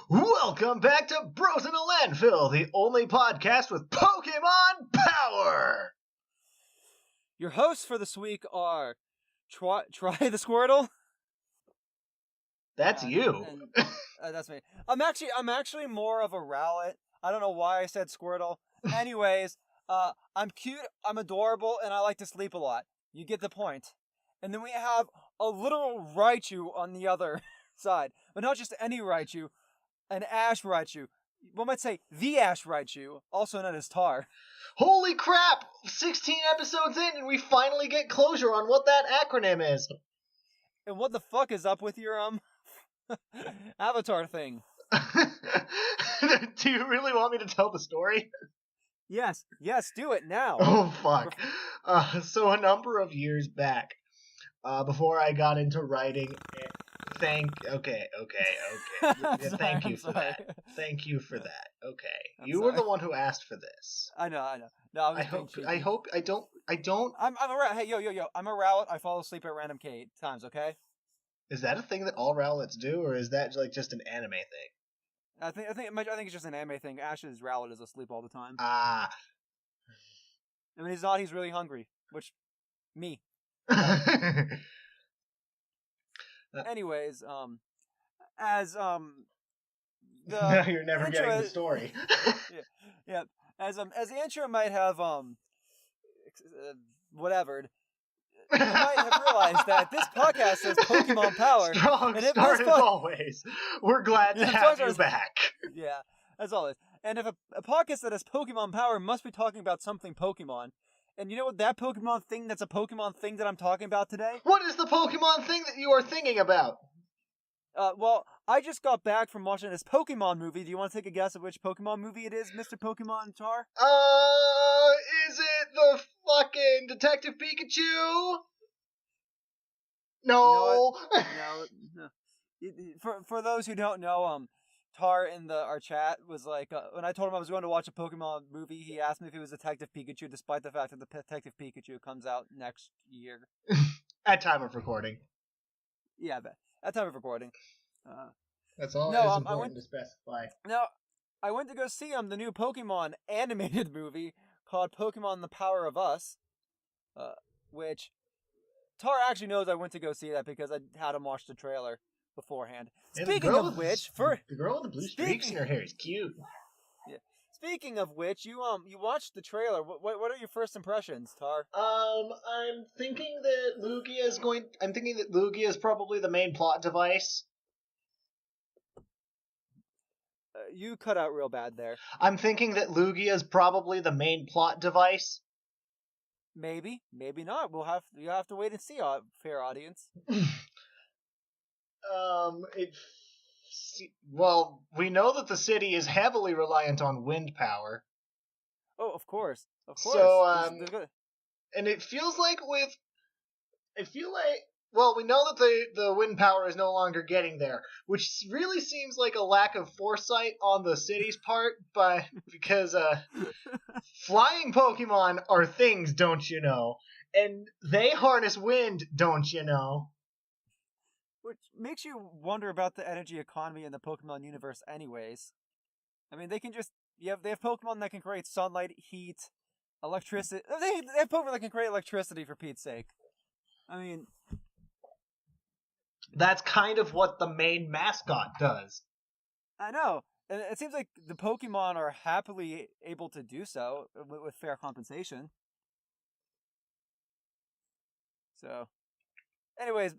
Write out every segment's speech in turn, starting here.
Welcome back to Bros in a Landfill, the only podcast with Pokemon power! Your hosts for this week are Try the Squirtle. That's you. That's me. I'm actually more of a Rowlet. I don't know why I said Squirtle. Anyways, I'm cute, I'm adorable, and I like to sleep a lot. You get the point. And then we have a literal Raichu on the other side. But not just any Raichu, an Ash Raichu. One might say the Ash Raichu, also known as TAR. Holy crap! 16 episodes in and we finally get closure on what that acronym is. And what the fuck is up with your, avatar thing? Do you really want me to tell the story? Yes, do it now. Oh, fuck. So a number of years back, before I got into writing... Thank you for that. Thank you for that. Okay. You were the one who asked for this. I know. No, I don't. I'm a Rowlet. Hey, yo. I'm a Rowlet. I fall asleep at random times, okay? Is that a thing that all Rowlets do, or is that like just an anime thing? I think it's just an anime thing. Ash's Rowlet is asleep all the time. Ah. I mean, he's not. He's really hungry. Which, me. Anyways, as now you're never getting the story. yeah. As the intro might have whatever, you might have realized that this podcast says Pokemon power. Strong start as always. We're glad to have you back. Yeah, as always. And if a podcast that has Pokemon power must be talking about something Pokemon. And you know what that Pokemon thing that's a Pokemon thing that I'm talking about today? What is the Pokemon thing that you are thinking about? Well, I just got back from watching this Pokemon movie. Do you want to take a guess of which Pokemon movie it is, Mr. Pokemon TAR? Is it the fucking Detective Pikachu? No. You know no. For those who don't know, TAR in our chat was like, when I told him I was going to watch a Pokemon movie, he asked me if it was Detective Pikachu, despite the fact that the Detective Pikachu comes out next year. At time of recording. Yeah, at time of recording. That's all that is important to specify. No, I went to go see the new Pokemon animated movie called Pokemon The Power of Us, which TAR actually knows I went to go see that because I had him watch the trailer beforehand. Speaking of which, the girl with the blue streaks in her hair is cute. Yeah. Speaking of which, you watched the trailer. What are your first impressions, TAR? I'm thinking that Lugia is probably the main plot device. You cut out real bad there. I'm thinking that Lugia is probably the main plot device. Maybe not. You have to wait and see, fair audience. Well, we know that the city is heavily reliant on wind power. Oh, of course. So, and it feels like well, we know that the wind power is no longer getting there, which really seems like a lack of foresight on the city's part, but because flying Pokemon are things, don't you know? And they harness wind, don't you know? Which makes you wonder about the energy economy in the Pokemon universe anyways. I mean, they have Pokemon that can create sunlight, heat, electricity. They have Pokemon that can create electricity, for Pete's sake. I mean... That's kind of what the main mascot does. I know. And it seems like the Pokemon are happily able to do so with fair compensation. So... Anyways,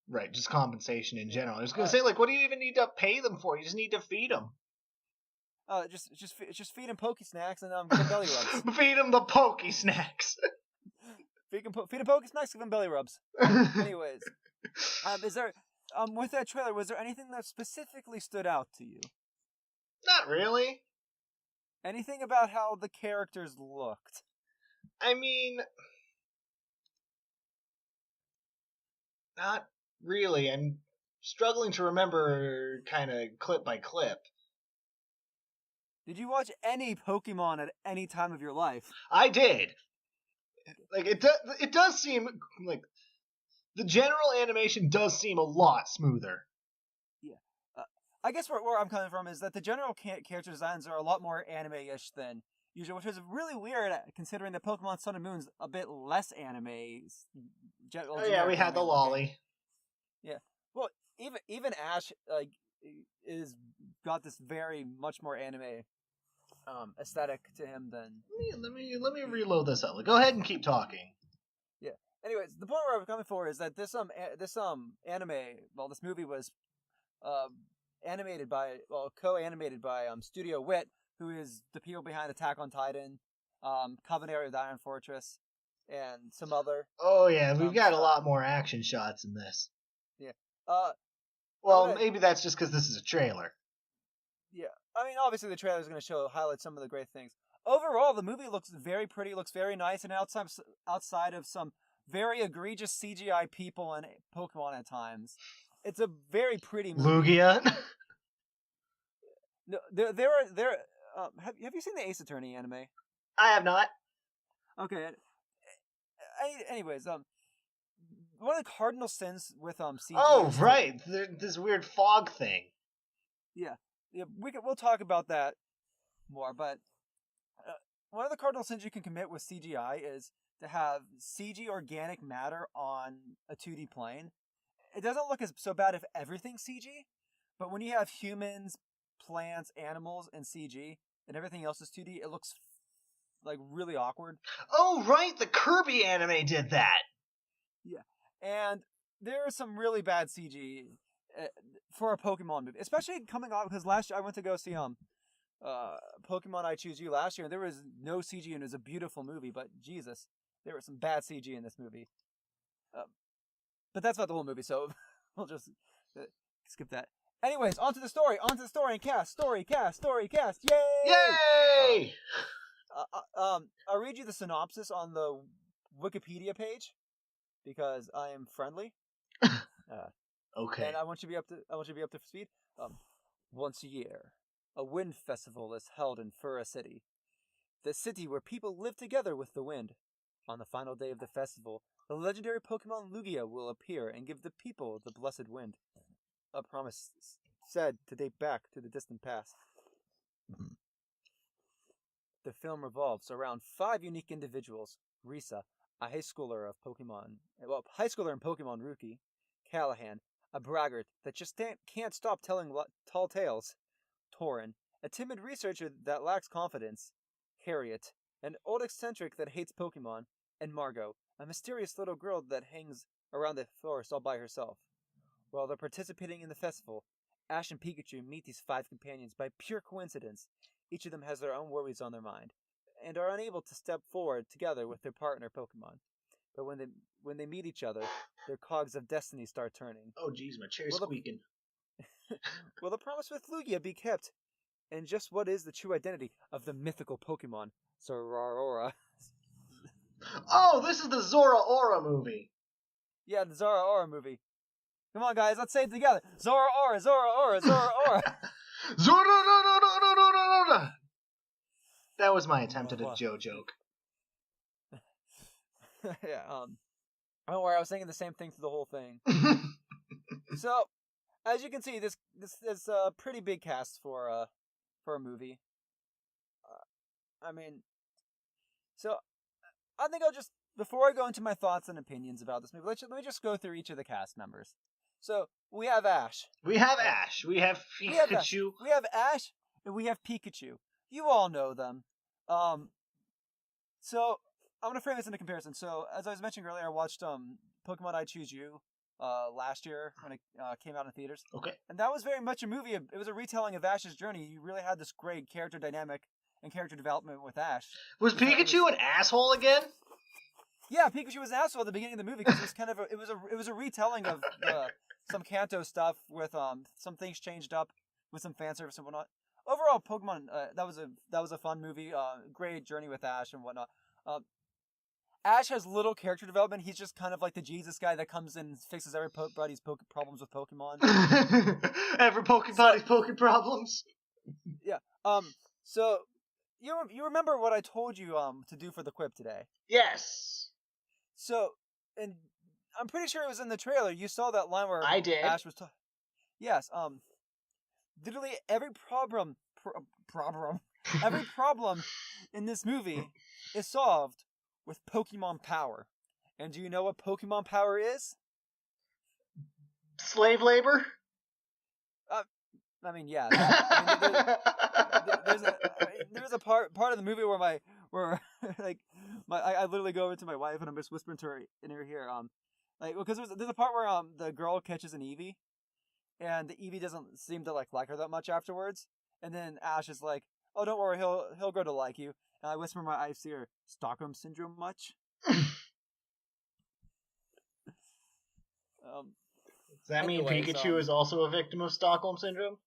right, just compensation in general. I was gonna say, like, what do you even need to pay them for? You just need to feed them. Just feed them Pokesnacks and give them belly rubs. Feed them the Pokesnacks. feed them Pokesnacks, give them belly rubs. Anyways, is there with that trailer, was there anything that specifically stood out to you? Not really. Anything about how the characters looked? I mean, not really. I'm struggling to remember kind of clip by clip. Did you watch any Pokemon at any time of your life? I did. Like, it does seem like the general animation does seem a lot smoother. Yeah. I guess where I'm coming from is that the general character designs are a lot more anime-ish than usual, which is really weird considering that Pokemon Sun and Moon's a bit less anime. Oh yeah, we had the lolly. Yeah, well, even Ash is got this very much more anime aesthetic to him than. Let me reload this up. Go ahead and keep talking. Yeah. Anyways, the point where I'm coming for is that this anime, well, this movie was co-animated by Studio Wit, who is the people behind Attack on Titan, Covenant of the Iron Fortress, and some other. Oh yeah, we've got a lot more action shots in this. Yeah. Well, maybe that's just because this is a trailer. Yeah, I mean, obviously the trailer is going to highlight some of the great things. Overall, the movie looks very pretty, looks very nice, and outside of some very egregious CGI people and Pokemon at times, it's a very pretty movie. Lugia. No, there are. Have you seen the Ace Attorney anime? I have not. Okay. Anyways, one of the cardinal sins with CG. Oh right, this weird fog thing. Yeah, we'll talk about that more. But one of the cardinal sins you can commit with CGI is to have CG organic matter on a 2D plane. It doesn't look so bad if everything's CG, but when you have humans, plants, animals, and CG, and everything else is 2D, it looks like really awkward. Oh right, the Kirby anime did that. Yeah, and there is some really bad CG for a Pokemon movie, especially coming off because last year I went to go see Pokemon I Choose You last year, and there was no CG, and it was a beautiful movie. But Jesus, there was some bad CG in this movie. But that's not the whole movie, so we'll just skip that. Anyways, onto the story and cast. Yay! Yay! I'll read you the synopsis on the Wikipedia page because I am friendly. Okay. And I want you to be up to speed. Once a year, a wind festival is held in Fura City, the city where people live together with the wind. On the final day of the festival, the legendary Pokemon Lugia will appear and give the people the blessed wind. A promise said to date back to the distant past. The film revolves around 5 unique individuals: Risa, a high schooler in Pokemon rookie; Callahan, a braggart that just can't stop telling tall tales; Torin, a timid researcher that lacks confidence; Harriet, an old eccentric that hates Pokemon; and Margot, a mysterious little girl that hangs around the forest all by herself. While they're participating in the festival, Ash and Pikachu meet these 5 companions by pure coincidence. Each of them has their own worries on their mind, and are unable to step forward together with their partner Pokemon. But when they meet each other, their cogs of destiny start turning. Oh jeez, my chair's squeaking. Will the promise with Lugia be kept? And just what is the true identity of the mythical Pokemon, Zeraora? Oh, this is the Zeraora movie. Yeah, the Zeraora movie. Come on, guys, let's say it together. Zeraora. Zora. That was my attempt at a Joe joke. Yeah. Don't worry, I was thinking the same thing through the whole thing. So, as you can see, this is a pretty big cast for a movie. I mean, so I think I'll just, before I go into my thoughts and opinions about this movie, let me just go through each of the cast members. So we have Ash. We have Pikachu. We have Ash, and we have Pikachu. You all know them. So I'm gonna frame this into comparison. So as I was mentioning earlier, I watched Pokemon I Choose You last year when it came out in theaters. Okay. And that was very much a movie. It was a retelling of Ash's journey. You really had this great character dynamic and character development with Ash. Was Pikachu an asshole again? Yeah, Pikachu was an asshole at the beginning of the movie because it was kind of it was a retelling of some Kanto stuff with some things changed up with some fan service and whatnot. Overall, Pokemon that was a fun movie. Great journey with Ash and whatnot. Ash has little character development. He's just kind of like the Jesus guy that comes in and fixes everybody's problems with Pokemon. Everybody's Poke problems. Yeah. So you remember what I told you to do for the quip today? Yes. So, and I'm pretty sure it was in the trailer. You saw that line where I did. Ash was yes. literally every every problem in this movie is solved with Pokemon power. And do you know what Pokemon power is? Slave labor? I mean, yes. I mean, there's a part of the movie where I literally go over to my wife and I'm just whispering to her in her ear, because there's a part where the girl catches an Eevee, and the Eevee doesn't seem to like her that much afterwards, and then Ash is like, "Oh, don't worry, he'll grow to like you." And I whisper in my eyes ear, "Stockholm syndrome much?" Does that mean Pikachu is also a victim of Stockholm syndrome?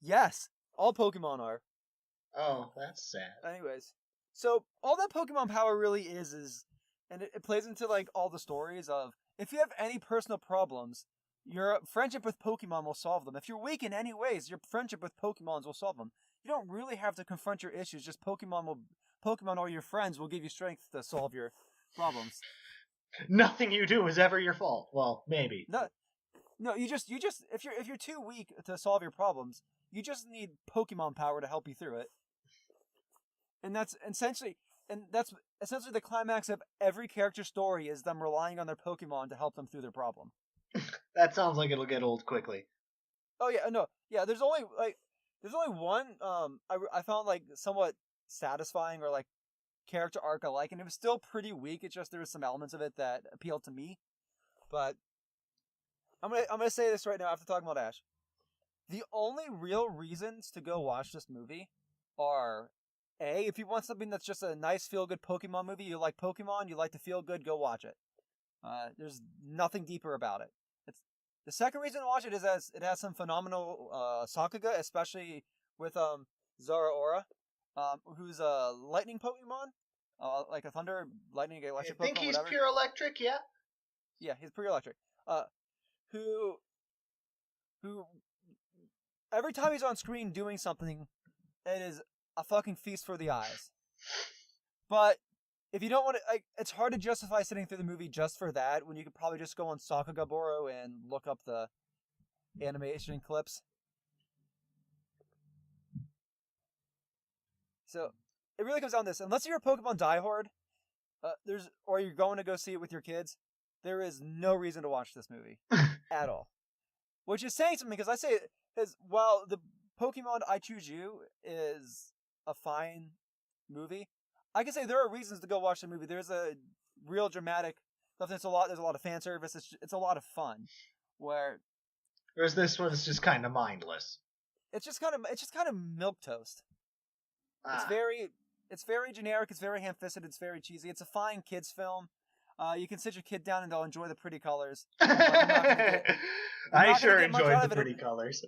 Yes, all Pokemon are. Oh, that's sad. Anyways, so all that Pokemon power really is, and it plays into like all the stories of, if you have any personal problems, your friendship with Pokemon will solve them. If you're weak in any ways, your friendship with Pokemons will solve them. You don't really have to confront your issues. Just Pokemon or your friends will give you strength to solve your problems. Nothing you do is ever your fault. Well, maybe. No, you just if you're too weak to solve your problems, you just need Pokemon power to help you through it. And that's essentially the climax of every character's story, is them relying on their Pokemon to help them through their problem. That sounds like it'll get old quickly. Oh yeah, no, yeah. There's only one I found like somewhat satisfying, or like character arc I like, and it was still pretty weak. It's just there was some elements of it that appealed to me. But I'm gonna say this right now after talking about Ash. The only real reasons to go watch this movie are, A, if you want something that's just a nice feel-good Pokemon movie, you like Pokemon, you like to feel good, go watch it. There's nothing deeper about it. The second reason to watch it is as it has some phenomenal Sakuga, especially with Zeraora, who's a lightning Pokemon, like a thunder, lightning, electric Pokemon, I think he's whatever. pure electric, yeah? Yeah, he's pure electric. Who every time he's on screen doing something, it is a fucking feast for the eyes. But if you don't want to, it's hard to justify sitting through the movie just for that, when you could probably just go on Sakugaboro and look up the animation clips. So it really comes down to this: unless you're a Pokemon diehard, or you're going to go see it with your kids, there is no reason to watch this movie at all. Which is saying something, because I say it as, while the Pokemon I Choose You is a fine movie, I can say there are reasons to go watch the movie. There's a real dramatic stuff. There's a lot of fan service. It's a lot of fun. Whereas this one's just kind of mindless. It's just kind of milquetoast. It's very generic. It's very ham-fisted. It's very cheesy. It's a fine kids film. You can sit your kid down and they'll enjoy the pretty colors. I sure enjoyed the pretty colors.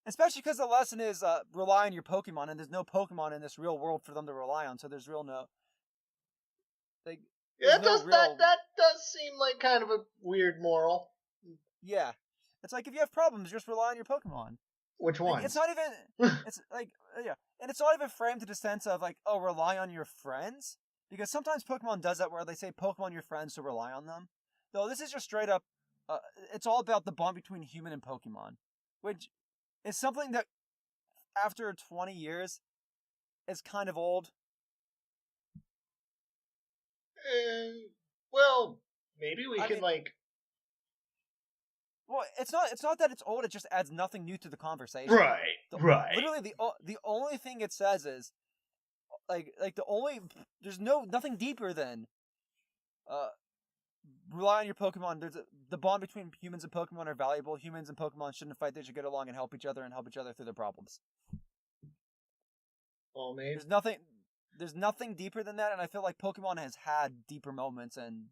Especially because the lesson is rely on your Pokemon, and there's no Pokemon in this real world for them to rely on, so there's real no... That does seem like kind of a weird moral. Yeah. It's like, if you have problems, just rely on your Pokemon. Which one? It's not even... it's like, yeah. And it's not even framed to the sense of, like, oh, rely on your friends. Because sometimes Pokemon does that, where they say Pokemon your friends, so rely on them. No, this is just straight up, it's all about the bond between human and Pokemon. Which is something that, after 20 years, is kind of old. Well, maybe we can, like... Well, it's not that it's old, it just adds nothing new to the conversation. Right, right. Literally, the only thing it says is, there's nothing deeper than rely on your Pokemon. The bond between humans and Pokemon are valuable. Humans and Pokemon shouldn't fight. They should get along and help each other through their problems. Well, maybe there's nothing deeper than that, and I feel like Pokemon has had deeper moments and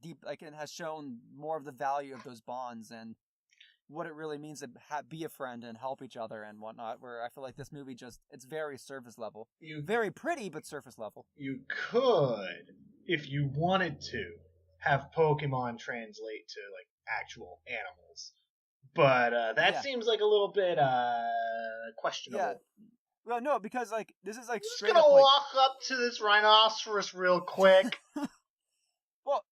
it has shown more of the value of those bonds and what it really means to be a friend and help each other and whatnot, where I feel like this movie it's very surface level. Very pretty, but surface level. You could, if you wanted to, have Pokemon translate to, like, actual animals. But that seems like a little bit questionable. Yeah. Well, no, because, like, this is, like, straight up... I'm just gonna walk up to this rhinoceros real quick. Well,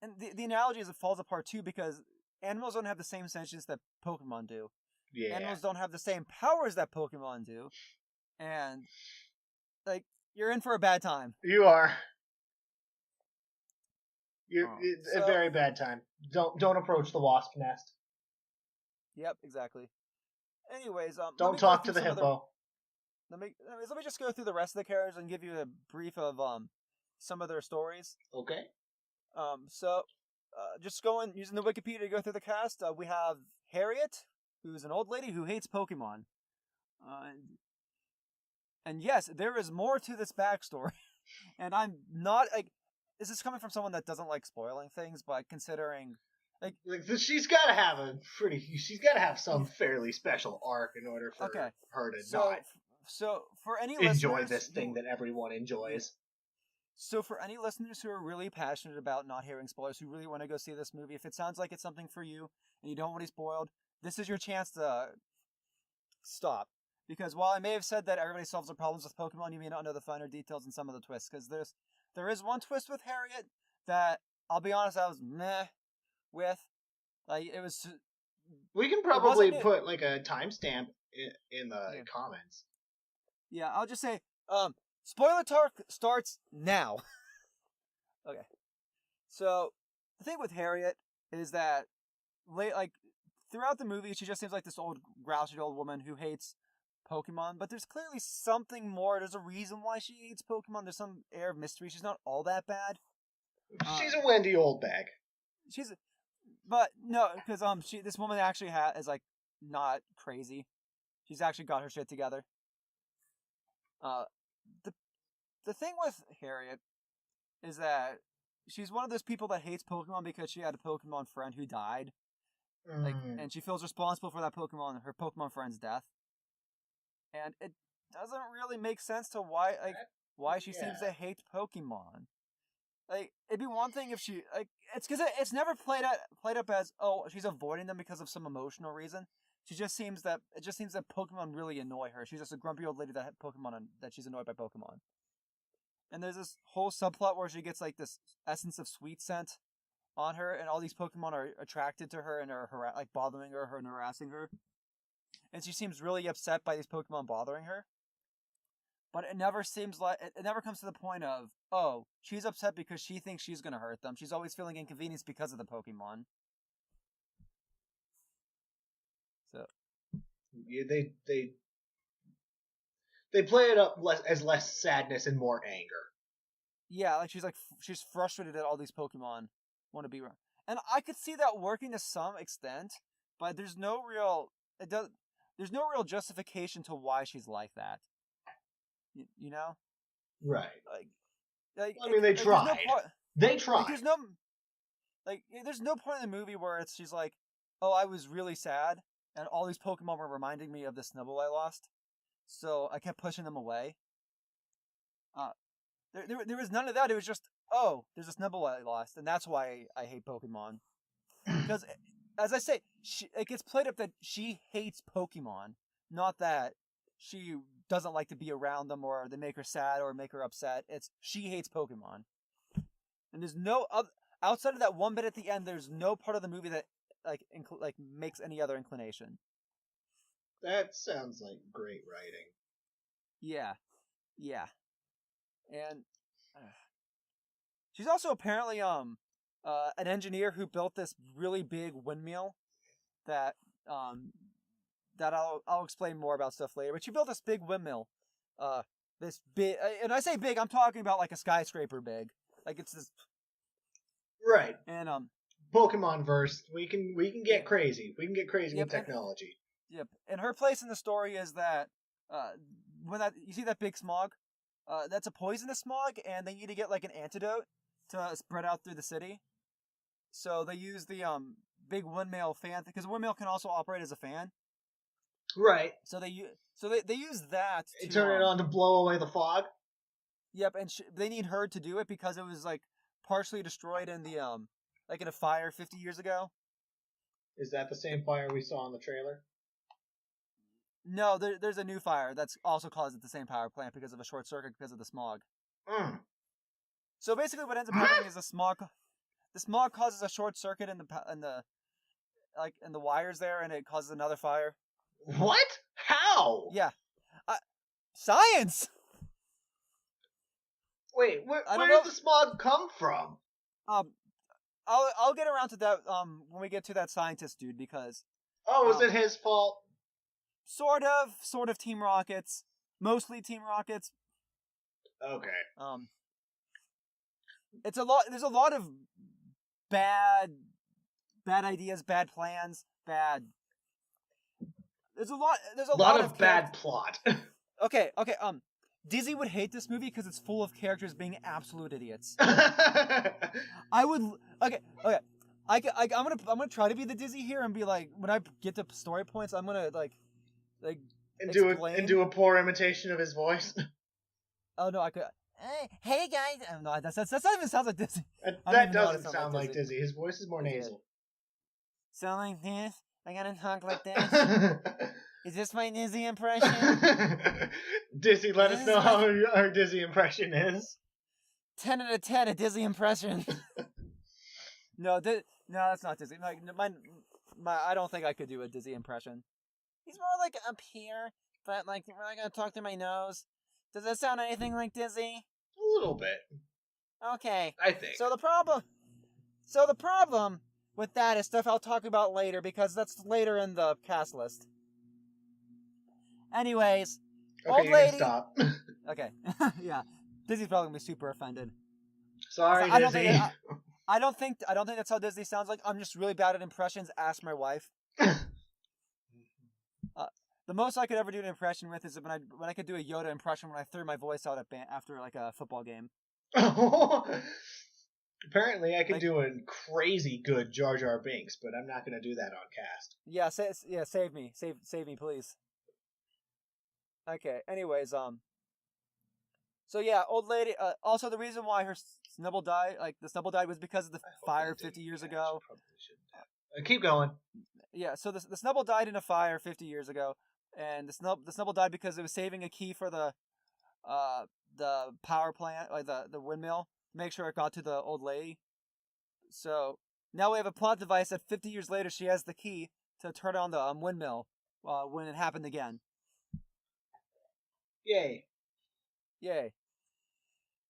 and the analogy is it falls apart, too, because animals don't have the same sentience that Pokemon do. Yeah. Animals don't have the same powers that Pokemon do, and like you're in for a bad time. You are. It's a So, very bad time. Don't approach the wasp nest. yep, exactly. Anyways, let Don't me go talk to through the some other. hippo. Let me just go through the rest of the characters and give you a brief of some of their stories. Okay. Just using the Wikipedia to go through the cast. We have Harriet, who's an old lady who hates Pokemon. And yes, there is more to this backstory. And I'm not like, this is coming from someone that doesn't like spoiling things, but considering like she's got to have she's got to have some fairly special arc in order for her to not so for any enjoy listeners this thing that everyone enjoys. So for any listeners who are really passionate about not hearing spoilers, who really want to go see this movie, if it sounds like it's something for you and you don't want to be spoiled, this is your chance to stop. Because while I may have said that everybody solves their problems with Pokemon, you may not know the finer details and some of the twists. Because there is one twist with Harriet that, I'll be honest, I was meh with. Like, it was... We can probably put, like, a timestamp in the comments. Yeah, I'll just say, spoiler talk starts now. Okay. So, the thing with Harriet is that, throughout the movie, she just seems like this grouchy old woman who hates Pokemon, but there's clearly something more. There's a reason why she hates Pokemon. There's some air of mystery. She's not all that bad. She's a Wendy Oldbag. But no, because this woman actually is like not crazy. She's actually got her shit together. The thing with Harriet is that she's one of those people that hates Pokemon because she had a Pokemon friend who died. And she feels responsible for her Pokemon friend's death. And it doesn't really make sense to why she seems to hate Pokemon. Like, it'd be one thing if she it's because it's never played up as, oh, she's avoiding them because of some emotional reason. It just seems that Pokemon really annoy her. She's just a grumpy old lady that she's annoyed by Pokemon. And there's this whole subplot where she gets like this essence of sweet scent on her, and all these Pokemon are attracted to her and are bothering her and harassing her. And she seems really upset by these Pokemon bothering her. But it never comes to the point of, oh, she's upset because she thinks she's gonna hurt them. She's always feeling inconvenienced because of the Pokemon. So yeah, they play it up as less sadness and more anger. Yeah, like she's frustrated that all these Pokemon want to be around. And I could see that working to some extent, but there's no real justification to why she's like that. You know? Right. They tried. They tried. There's no point in the movie where she's like, oh, I was really sad, and all these Pokemon were reminding me of the Snubbull I lost, so I kept pushing them away. There was none of that. It was just, oh, there's a Snubbull I lost, and that's why I hate Pokemon. Because, as I say, it gets played up that she hates Pokemon, not that she doesn't like to be around them, or they make her sad or make her upset. It's she hates Pokemon. And there's no outside of that one bit at the end, there's no part of the movie that makes any other inclination. That sounds like great writing. Yeah. And she's also apparently an engineer who built this really big windmill that I'll explain more about stuff later. But she built this big windmill, this big, and I say big, I'm talking about like a skyscraper big. Like it's this. Right. And Pokemon verse, we can get crazy. We can get crazy with technology. Yep. And her place in the story is that when you see that big smog, that's a poisonous smog, and they need to get like an antidote to spread out through the city. So they use the big windmill fan, because the windmill can also operate as a fan. Right. So they use that to turn it on to blow away the fog. Yep, and they need her to do it because it was like partially destroyed in the in a fire 50 years ago. Is that the same fire we saw in the trailer? No, there's a new fire that's also caused at the same power plant because of a short circuit because of the smog. So basically, what ends up happening is the smog causes a short circuit in the wires there, and it causes another fire. What? How? Yeah. Science! Wait, where I don't does know. the smog come from? I'll get around to that when we get to that scientist dude, because Oh, was it his fault? sort of Team Rockets, mostly Team Rockets. Okay. It's a lot. There's a lot of bad ideas, bad plans, bad. There's a lot of bad plot. Okay. Dizzy would hate this movie because it's full of characters being absolute idiots. I would. Okay. I'm gonna try to be the Dizzy here and be like, when I get to story points, I'm gonna like explain. do a poor imitation of his voice. Oh no, I could. Hey guys, no, that not even sounds like Dizzy. That doesn't sound like Dizzy. His voice is more nasal. Sound like this? I gotta talk like this. Is this my Dizzy impression? Dizzy, let us know how our Dizzy impression is. 10 out of 10, a Dizzy impression. No, that's not Dizzy. Like I don't think I could do a Dizzy impression. He's more like up here, but like we're not gonna talk through my nose. Does that sound anything like Dizzy? A little bit. Okay. I think. So the problem with that is stuff I'll talk about later, because that's later in the cast list. Anyways, okay, old lady. Stop. Okay. Yeah. Dizzy's probably gonna be super offended. Sorry, Dizzy. I don't think that's how Dizzy sounds like. I'm just really bad at impressions. Ask my wife. The most I could ever do an impression with is when I could do a Yoda impression when I threw my voice out after like a football game. Apparently, I can do a crazy good Jar Jar Binks, but I'm not going to do that on cast. Yeah, save me, please. Okay. Anyways, so yeah, old lady. Also, the reason why her snubble died, was because of the fire 50 years ago. Keep going. Yeah. So the snubble died in a fire 50 years ago, and the snubble died because it was saving a key for the power plant, like the windmill, to make sure it got to the old lady. So now we have a plot device that 50 years later she has the key to turn on the windmill when it happened again. Yay.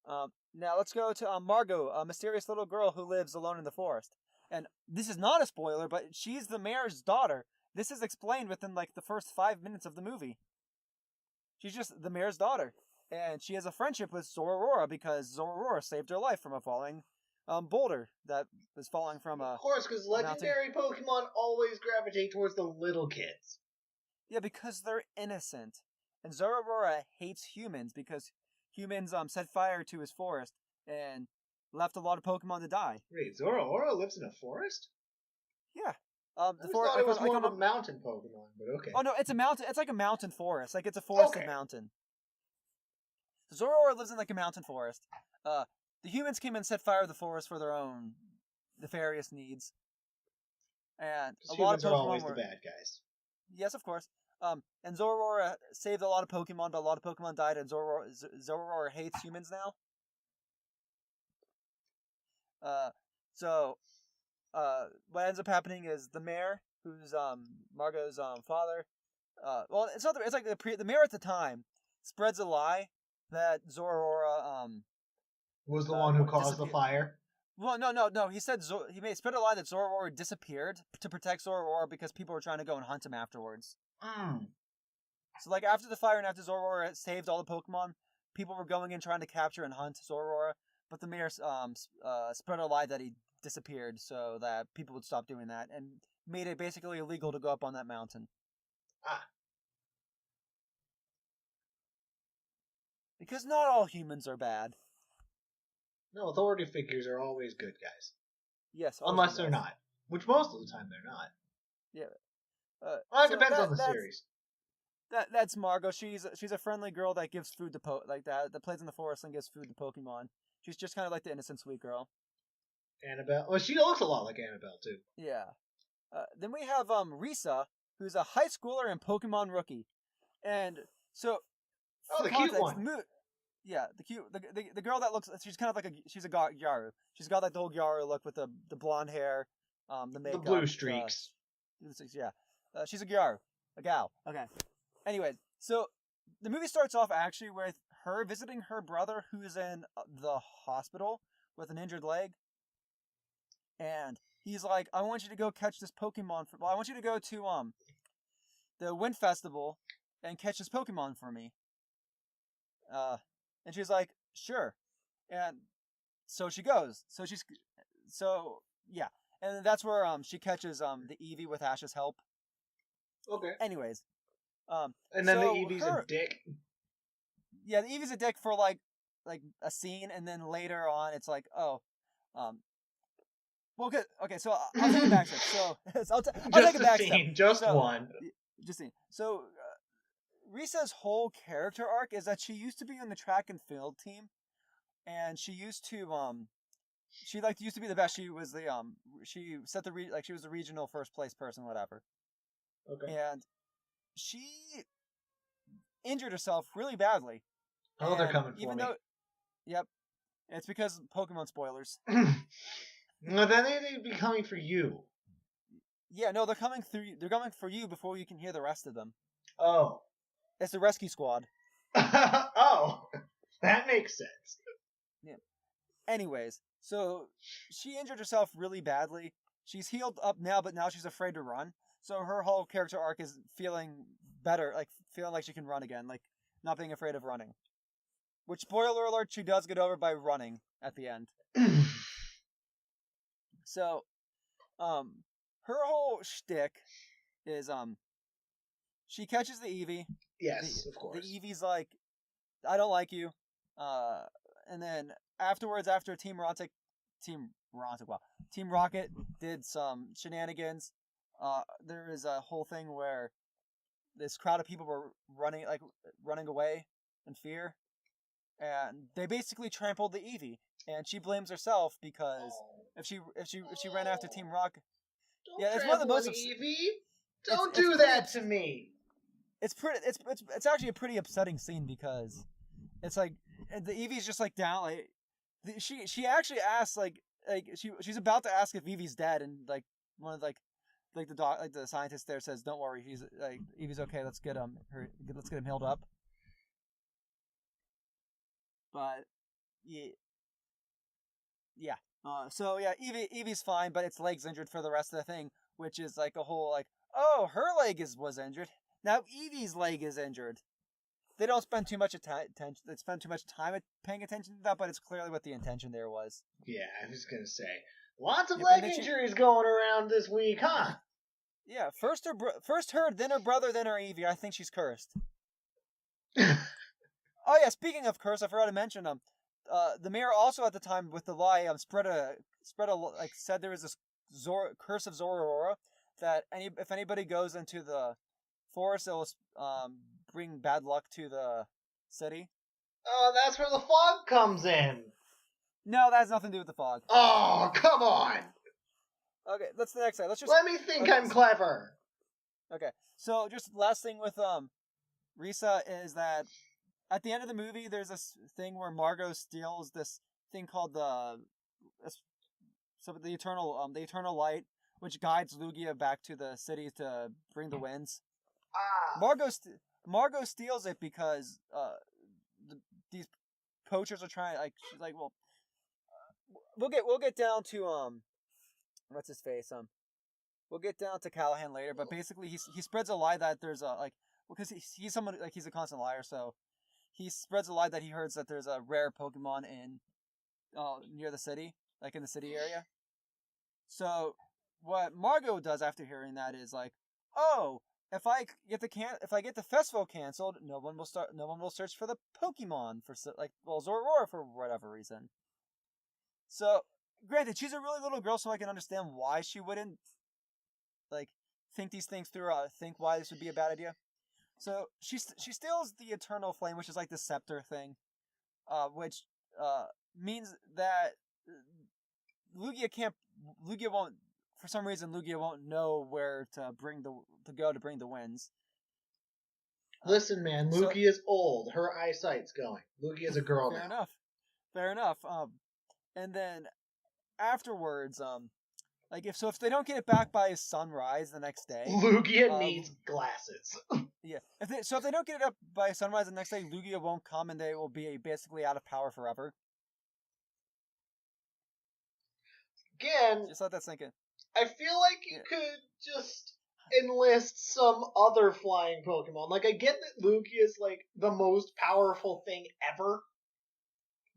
Now let's go to Margot, a mysterious little girl who lives alone in the forest. And this is not a spoiler, but she's the mayor's daughter. This is explained within like the first 5 minutes of the movie. She's just the mayor's daughter. And she has a friendship with Zororora because Zororora saved her life from a falling boulder that was falling from a... Of course, because legendary Pokemon always gravitate towards the little kids. Yeah, because they're innocent. And Zororora hates humans because humans set fire to his forest and left a lot of Pokemon to die. Wait, Zororora lives in a forest? Yeah. I thought it was more of a mountain Pokemon, but okay. Oh no, it's a mountain. It's like a mountain forest. Like it's a forested mountain. Zororora lives in like a mountain forest. The humans came and set fire to the forest for their own nefarious needs. And a lot of Pokemon are always the bad guys. Yes, of course. And Zororora saved a lot of Pokemon, but a lot of Pokemon died, and Zororora hates humans now. So what ends up happening is the mayor, who's Margot's father. Well, it's not. It's like the mayor at the time spreads a lie that Zororora was the one who caused the fire. Well, no. He said he spread a lie that Zororora disappeared to protect Zororora because people were trying to go and hunt him afterwards. So, like, after the fire and after Zororora saved all the Pokemon, people were going in trying to capture and hunt Zororora, but the mayor spread a lie that he disappeared so that people would stop doing that and made it basically illegal to go up on that mountain. Because not all humans are bad. No, authority figures are always good guys. Yes. Unless they're not. Which most of the time they're not. Yeah. Well, it depends on the series. That's Margot. She's a friendly girl that gives food to that plays in the forest and gives food to Pokemon. She's just kind of like the innocent, sweet girl. Annabelle. Well, she looks a lot like Annabelle too. Yeah. Then we have Risa, who's a high schooler and Pokemon rookie, and so. Oh, the cute one. Yeah, the girl that looks. She's kind of like she's a Gyaru. She's got like the whole Gyaru look with the blonde hair, the makeup, the blue streaks. Yeah, she's a Gyaru. A gal. Okay. Anyways, so the movie starts off actually with her visiting her brother who's in the hospital with an injured leg. And he's like, I want you to go catch this Pokemon. I want you to go to the Wind Festival and catch this Pokemon for me. And she's like, sure. And so she goes. Yeah. And that's where she catches the Eevee with Ash's help. Okay. Anyways. And then the Eevee's a dick. Yeah, the Eevee's a dick for like a scene, and then later on it's like, oh, well, okay, so I'll take a back step. So I'll take a back step. Just one. Just scene. So Risa's whole character arc is that she used to be on the track and field team, and she used to used to be the best. She was the she set the she was the regional first place person, whatever. Okay. And she injured herself really badly. Oh, they're coming for me. Yep. It's because Pokemon spoilers. No, then they'd be coming for you. Yeah, no, they're coming for you before you can hear the rest of them. Oh. It's the rescue squad. Oh. That makes sense. Yeah. Anyways, so she injured herself really badly. She's healed up now, but now she's afraid to run. So her whole character arc is feeling better, like feeling like she can run again, like not being afraid of running. Which, spoiler alert, she does get over by running at the end. So, her whole shtick is, she catches the Eevee. Yes, of course. The Eevee's like, I don't like you. And then afterwards, after Team Rocket did some shenanigans, there is a whole thing where this crowd of people were running away in fear. And they basically trampled the Eevee, and she blames herself because if she ran after Team Rocket, it's one of the most Eevee. Don't do that to me. It's actually a pretty upsetting scene because it's like the Eevee's just like down, like she actually asks like she's about to ask if Eevee's dead, and like one of the scientist there says, "Don't worry, he's like Eevee's okay. Let's get him healed up." But yeah. So yeah, Eevee's fine, but its leg's injured for the rest of the thing, which is like a whole like, oh, her leg was injured. Now Eevee's leg is injured. They don't spend too much attention. They spend too much time paying attention to that, but it's clearly what the intention there was. Yeah, I was gonna say lots of leg injuries going around this week, huh? Yeah, first her, then her brother, then her Eevee. I think she's cursed. Oh yeah, speaking of curse, I forgot to mention the mayor also at the time with the lie said there was this curse of Zororora that if anybody goes into the forest, it will bring bad luck to the city. Oh, that's where the fog comes in. No, that has nothing to do with the fog. Oh, come on. Okay, that's the next slide. Let me think. I'm clever. Okay, so just last thing with Risa is that at the end of the movie, there's this thing where Margot steals this thing called the eternal light, which guides Lugia back to the city to bring the winds. Margot steals it because these poachers are trying. Like she's like, well, we'll get down to what's his face we'll get down to Callahan later, but basically he spreads a lie that there's because he's someone like he's a constant liar, so. He spreads a lie that he heard that there's a rare Pokemon in near the city, like in the city area. So what Margot does after hearing that is like, oh, if I get the festival canceled, no one will search for the Pokemon for Zorora for whatever reason. So granted, she's a really little girl, so I can understand why she wouldn't like think these things through. Think why this would be a bad idea. So she steals the Eternal Flame, which is like the scepter thing, which means that Lugia won't, for some reason, Lugia won't know where to bring the winds. Listen, man, Lugia's old. Her eyesight's going. Lugia's a girl now. Fair enough. And then afterwards, Like if they don't get it back by sunrise the next day, Lugia needs glasses. Yeah. If they don't get it up by sunrise the next day, Lugia won't come and they will be basically out of power forever. Again, just let that sink in. I feel like you could just enlist some other flying Pokemon. Like I get that Lugia is like the most powerful thing ever.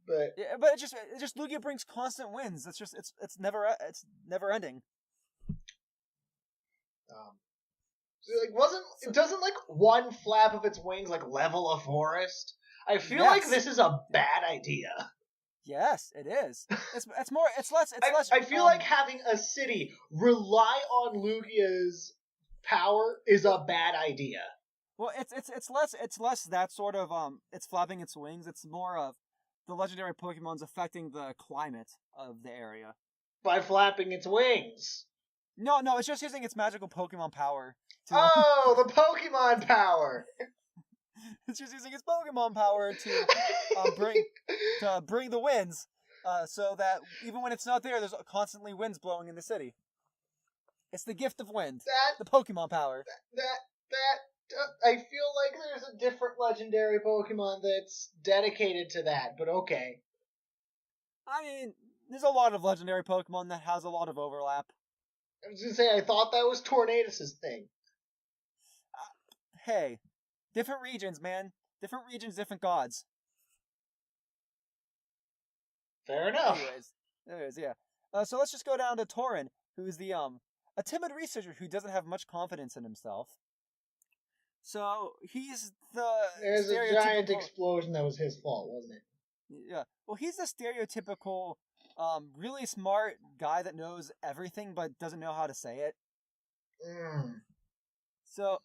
But it just Lugia brings constant wins. It's never ending. Doesn't like one flap of its wings like level a forest? I feel like this is a bad idea. Yes, it is. It's more. It's less. It's less. I feel like having a city rely on Lugia's power is a bad idea. Well, it's less that sort of it's flapping its wings. It's more of the legendary Pokemon's affecting the climate of the area by flapping its wings. No, it's just using its magical Pokemon power. The Pokemon power. It's just using its Pokemon power to bring the winds, so that even when it's not there, there's constantly winds blowing in the city. It's the gift of wind. The Pokemon power. I feel like there's a different legendary Pokemon that's dedicated to that, but okay. I mean, there's a lot of legendary Pokemon that has a lot of overlap. I was gonna say, I thought that was Tornadus' thing. Hey, different regions, man. Different regions, different gods. Fair enough. Anyways, yeah. So let's just go down to Torin, who's the a timid researcher who doesn't have much confidence in himself. So he's the There's a giant explosion that was his fault, wasn't it? Yeah. Well, he's the stereotypical, really smart guy that knows everything but doesn't know how to say it. So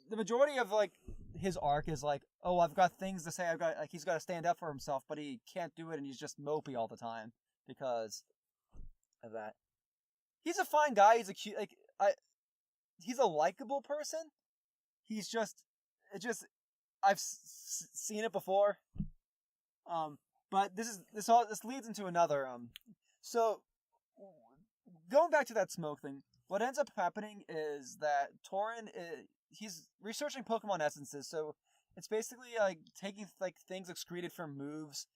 the majority of like his arc is like, oh, I've got things to say. He's got to stand up for himself, but he can't do it, and he's just mopey all the time because of that. He's a fine guy. He's a cute, he's a likable person. He's just I've seen it before. But this leads into another. So going back to that smoke thing, what ends up happening is that Torin he's researching Pokemon essences. So it's basically like taking like things excreted from moves,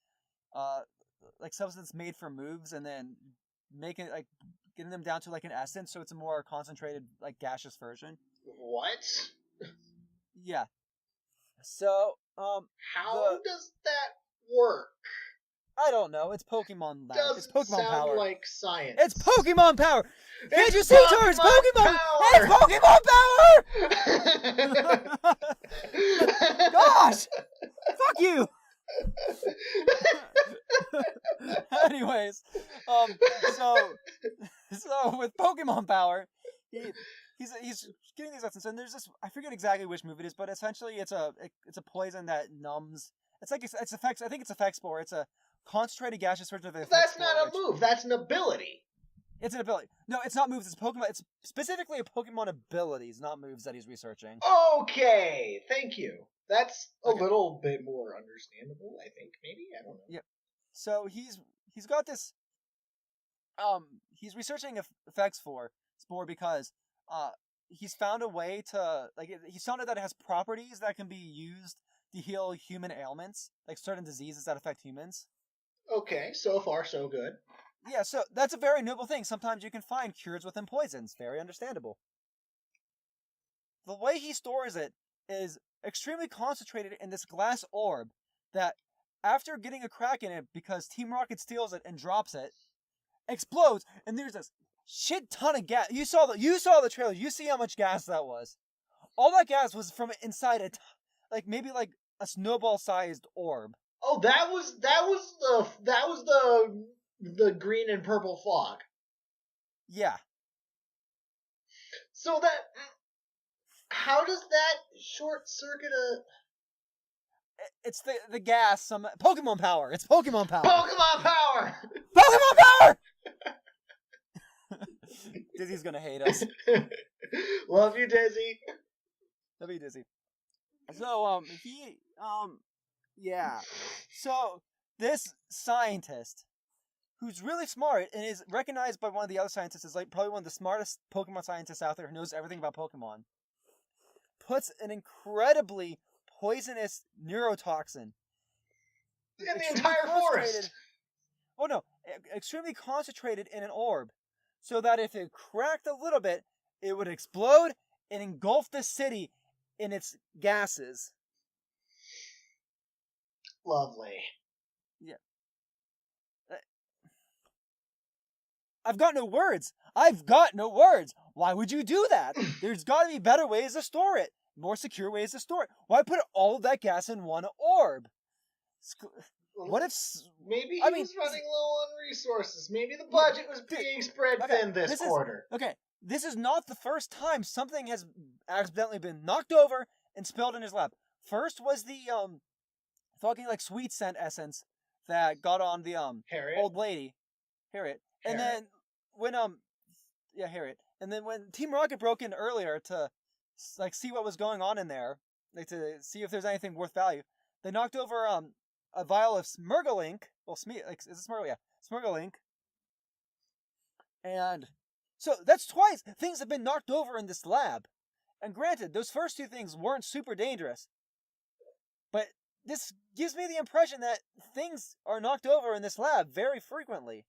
like substance made from moves, and then making like getting them down to like an essence. So it's a more concentrated like gaseous version. What? Yeah. So, how does that work? I don't know. It's Pokemon Lab. It's Pokemon sound power. Like science. It's Pokemon power. Can't you see, Tor? It's Pokemon. It's Pokemon power. Gosh, fuck you. Anyways, so with Pokemon power, he's getting these lessons, and there's this, I forget exactly which move it is, but essentially it's a poison that numbs. It's like it's effects. I think it's effect spore. It's a concentrated gaseous version of it. That's not a move. That's an ability. It's an ability. No, it's not moves. It's Pokemon. It's specifically a Pokemon abilities, not moves that he's researching. Okay, thank you. That's a little bit more understandable. I think maybe I don't know. Yep. So he's got this. He's researching effects for spore because he's found a way to he's found that it has properties that can be used to heal human ailments, like certain diseases that affect humans. Okay, so far so good. Yeah, so that's a very noble thing. Sometimes you can find cures within poisons. Very understandable. The way he stores it is extremely concentrated in this glass orb that, after getting a crack in it because Team Rocket steals it and drops it, explodes, and there's this shit ton of gas. You saw the trailer. You see how much gas that was. All that gas was from inside maybe a snowball-sized orb. Oh, that was the green and purple fog. Yeah. So how does that short circuit It's the gas. Some Pokemon power. It's Pokemon power. Pokemon power. Pokemon power. Dizzy's gonna hate us. Love you, Dizzy. Love you, Dizzy. So yeah. So this scientist, who's really smart and is recognized by one of the other scientists as like probably one of the smartest Pokemon scientists out there who knows everything about Pokemon, puts an incredibly poisonous neurotoxin In the extremely entire forest. concentrated- Oh no, extremely concentrated in an orb, so that if it cracked a little bit, it would explode and engulf the city in its gases. Lovely. Yeah. I've got no words. I've got no words. Why would you do that? There's got to be better ways to store it. More secure ways to store it. Why put all of that gas in one orb? What if... Maybe he I mean, was running low on resources. Maybe the budget was being spread thin this quarter. This is not the first time something has accidentally been knocked over and spilled in his lab. First was the fucking like sweet scent essence that got on the Harriet? old lady, Harriet. And then when Harriet. And then when Team Rocket broke in earlier to like see what was going on in there, like to see if there's anything worth value, they knocked over a vial of Smirgalink. Well, is it Smirgal? Yeah, Smirgalink. And so that's twice things have been knocked over in this lab. And granted, those first two things weren't super dangerous. But this gives me the impression that things are knocked over in this lab very frequently.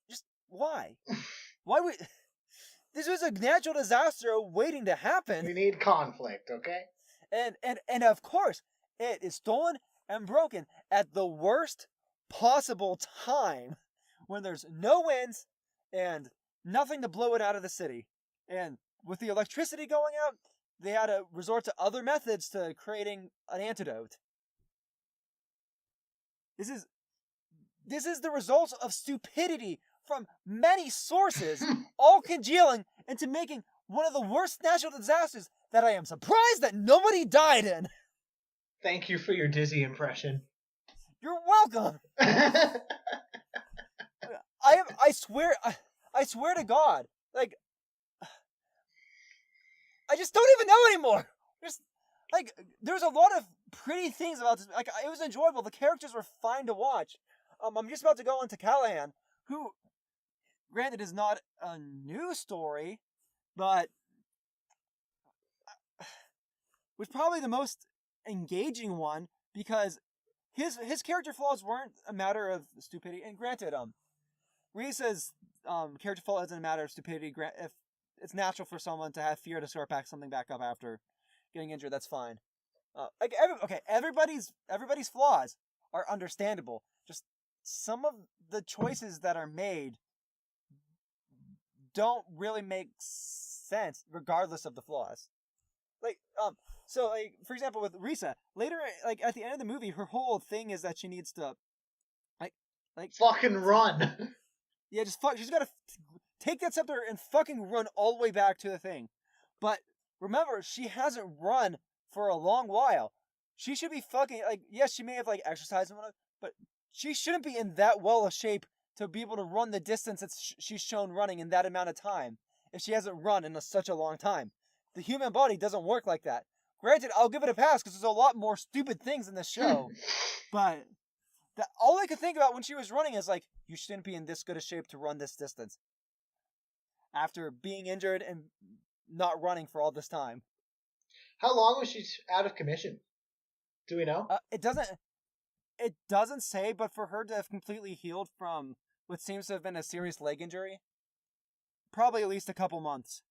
Just why? Why would... This was a natural disaster waiting to happen. We need conflict, okay? And of course, it is stolen and broken at the worst possible time when there's no winds and nothing to blow it out of the city. And with the electricity going out, they had to resort to other methods to creating an antidote. This is the result of stupidity from many sources, all congealing into making one of the worst natural disasters that I am surprised that nobody died in. Thank you for your dizzy impression. You're welcome. I swear to God, like, I just don't even know anymore. There's a lot of pretty things about this. Like, it was enjoyable. The characters were fine to watch. I'm just about to go into Callahan, who, granted, is not a new story, but was probably the most engaging one because his character flaws weren't a matter of stupidity. And granted, Risa's character flaw isn't a matter of stupidity. If it's natural for someone to have fear to sort back something back up after getting injured, that's fine. Everybody's flaws are understandable. Just some of the choices that are made don't really make sense, regardless of the flaws. For example, with Risa, later, like, at the end of the movie, her whole thing is that she needs to, fucking run. Yeah, she's gotta take that scepter and fucking run all the way back to the thing. But remember, she hasn't run for a long while. She should be fucking, yes, she may have, exercised and whatnot, but she shouldn't be in that well of shape to be able to run the distance that she's shown running in that amount of time if she hasn't run in such a long time. The human body doesn't work like that. Granted, I'll give it a pass because there's a lot more stupid things in this show, but all I could think about when she was running is, you shouldn't be in this good a shape to run this distance after being injured and not running for all this time. How long was she out of commission? Do we know? It doesn't say, but for her to have completely healed from what seems to have been a serious leg injury, probably at least a couple months.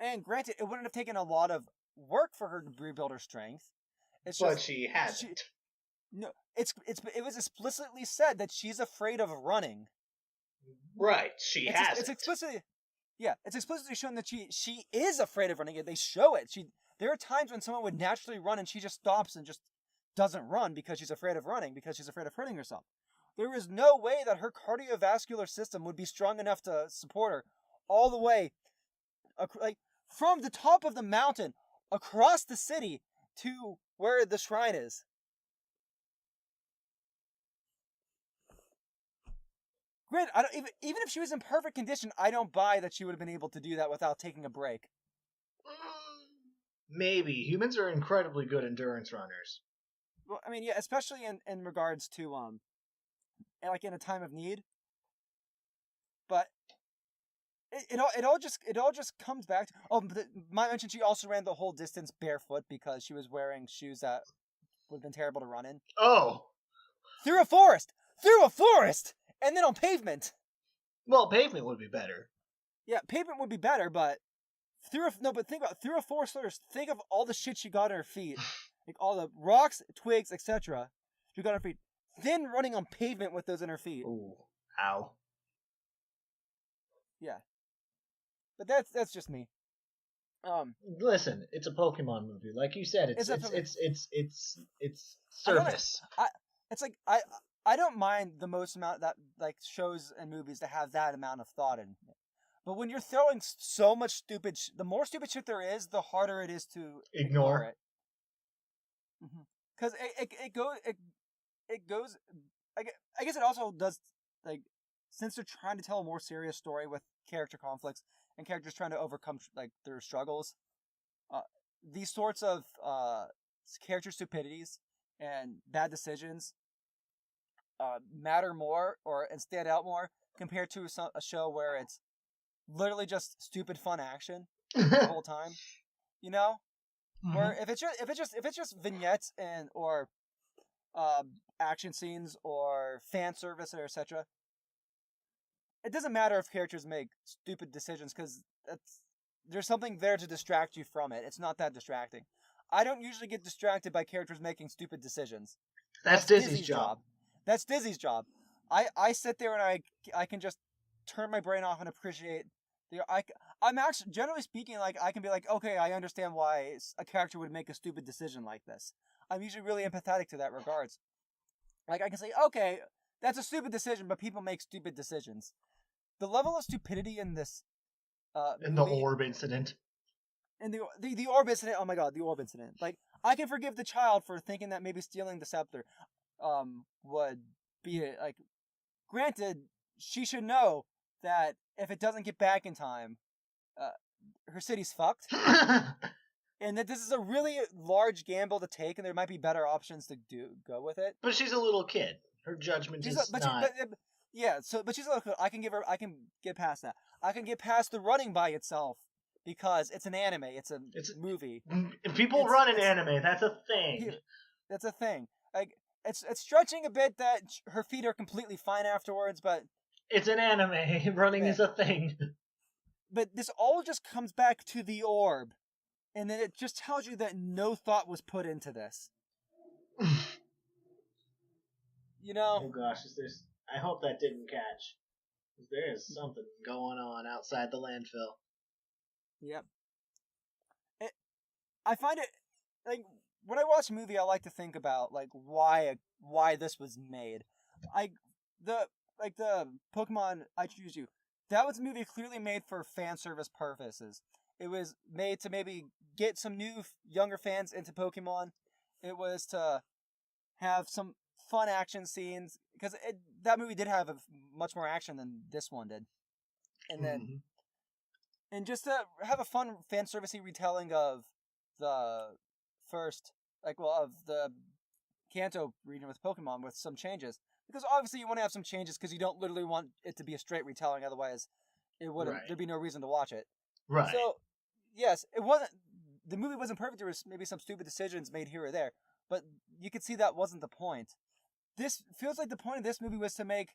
And granted, it wouldn't have taken a lot of work for her to rebuild her strength. But she hasn't. It was explicitly said that she's afraid of running. Right, she hasn't. It's explicitly shown that she is afraid of running. They show it. There are times when someone would naturally run and she just stops and just doesn't run because she's afraid of running, because she's afraid of hurting herself. There is no way that her cardiovascular system would be strong enough to support her all the way, from the top of the mountain across the city to where the shrine is. Granted, even if she was in perfect condition, I don't buy that she would have been able to do that without taking a break. Maybe. Humans are incredibly good endurance runners. Well, I mean, yeah, especially in regards to like in a time of need. But it all just comes back to my mention. She also ran the whole distance barefoot because she was wearing shoes that would have been terrible to run in. Oh. Through a forest, and then on pavement. Well, pavement would be better. Yeah, pavement would be better, but but think about through a forest first. Think of all the shit she got on her feet, like all the rocks, twigs, etc. She got on her feet, then running on pavement with those in her feet. Ooh, ow. Yeah, but that's just me. Listen, it's a Pokemon movie, like you said. It's surface. I don't mind the most amount that like shows and movies that have that amount of thought in it. But when you're throwing so much stupid, the more stupid shit there is, the harder it is to ignore it. Because it goes. I guess it also does like since they're trying to tell a more serious story with character conflicts and characters trying to overcome like their struggles. These sorts of character stupidities and bad decisions matter more and stand out more compared to a show where it's literally just stupid fun action the whole time, you know. Where if it's just vignettes and or action scenes or fan service or etc. It doesn't matter if characters make stupid decisions because there's something there to distract you from it. It's not that distracting. I don't usually get distracted by characters making stupid decisions. That's Disney's job. That's Disney's job. I sit there and I can just turn my brain off and appreciate I'm actually generally speaking like I can be like, okay, I understand why a character would make a stupid decision like this. I'm usually really empathetic to that regards. Like I can say, okay, that's a stupid decision, but people make stupid decisions. The level of stupidity in this in the orb incident. In the orb incident, oh my god, the orb incident. Like I can forgive the child for thinking that maybe stealing the scepter would be like granted, she should know that if it doesn't get back in time, her city's fucked. And that this is a really large gamble to take, and there might be better options to go with it. But she's a little kid. Her judgment is not. But she's a little kid. I can get past that. I can get past the running by itself because it's an anime. It's a movie. If people run an anime, that's a thing. That's a thing. Like it's stretching a bit that her feet are completely fine afterwards, but it's an anime. Running is a thing. But this all just comes back to the orb. And then it just tells you that no thought was put into this. You know? Oh gosh, I hope that didn't catch. There is something going on outside the landfill. Yep. I find it, like, when I watch a movie, I like to think about, like, why this was made. The Pokemon I Choose You, that was a movie clearly made for fan service purposes. It was made to maybe get some new, younger fans into Pokemon. It was to have some fun action scenes because that movie did have much more action than this one did, and then and just to have a fun fan servicey retelling of the first, of the Kanto region with Pokemon with some changes because obviously you want to have some changes because you don't literally want it to be a straight retelling, otherwise it wouldn't. Right. There'd be no reason to watch it. Right. So. Yes, it wasn't. The movie wasn't perfect. There was maybe some stupid decisions made here or there, but you could see that wasn't the point. This feels like the point of this movie was to make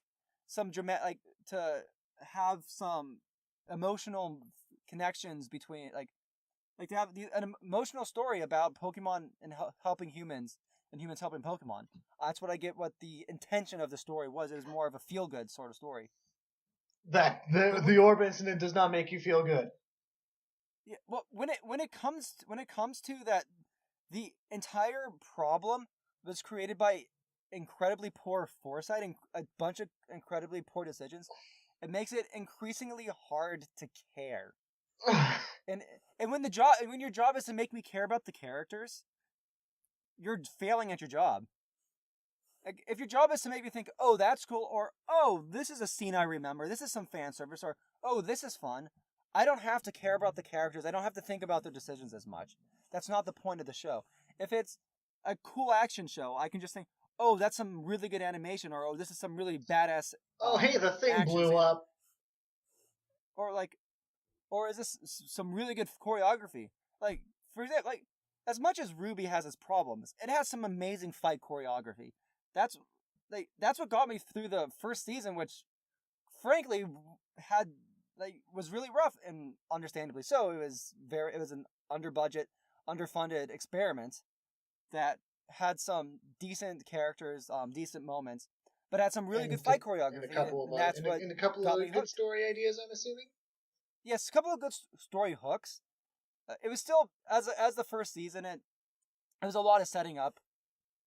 some dramatic, to have some emotional connections between, to have an emotional story about Pokemon and helping humans and humans helping Pokemon. That's what I get. What the intention of the story was. It was more of a feel-good sort of story. That the orb incident does not make you feel good. Yeah, well, when it comes to that, the entire problem was created by incredibly poor foresight and a bunch of incredibly poor decisions. It makes it increasingly hard to care. and when your job is to make me care about the characters, you're failing at your job. Like, if your job is to make me think, oh, that's cool, or oh, this is a scene I remember, this is some fan service, or oh, this is fun, I don't have to care about the characters. I don't have to think about their decisions as much. That's not the point of the show. If it's a cool action show, I can just think, oh, that's some really good animation, or oh, this is some really badass. Oh, hey, the thing blew scene. up. Or is this some really good choreography? Like, for example, like as much as Ruby has its problems, it has some amazing fight choreography. That's what got me through the first season, which frankly was really rough, and understandably so. It was an under budget, underfunded experiment that had some decent characters, decent moments, but had some really good fight choreography. And a couple of good story ideas, I'm assuming. Yes, a couple of good story hooks. It was still as the first season. It was a lot of setting up,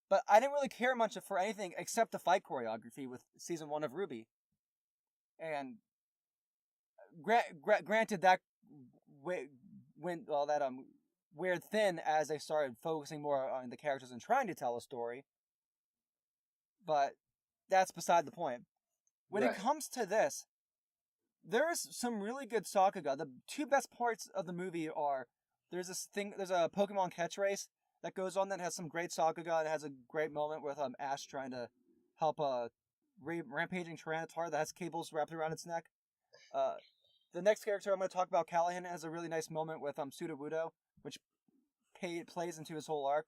but I didn't really care much for anything except the fight choreography with season 1 of RWBY. And granted, that went weird thin as I started focusing more on the characters and trying to tell a story. But that's beside the point. When it comes to this, there is some really good Sakuga. The two best parts of the movie are there's a Pokemon catch race that goes on that has some great Sakuga. It has a great moment with Ash trying to help a rampaging Tyranitar that has cables wrapped around its neck. The next character I'm going to talk about, Callahan, has a really nice moment with Sudowoodo, which plays into his whole arc.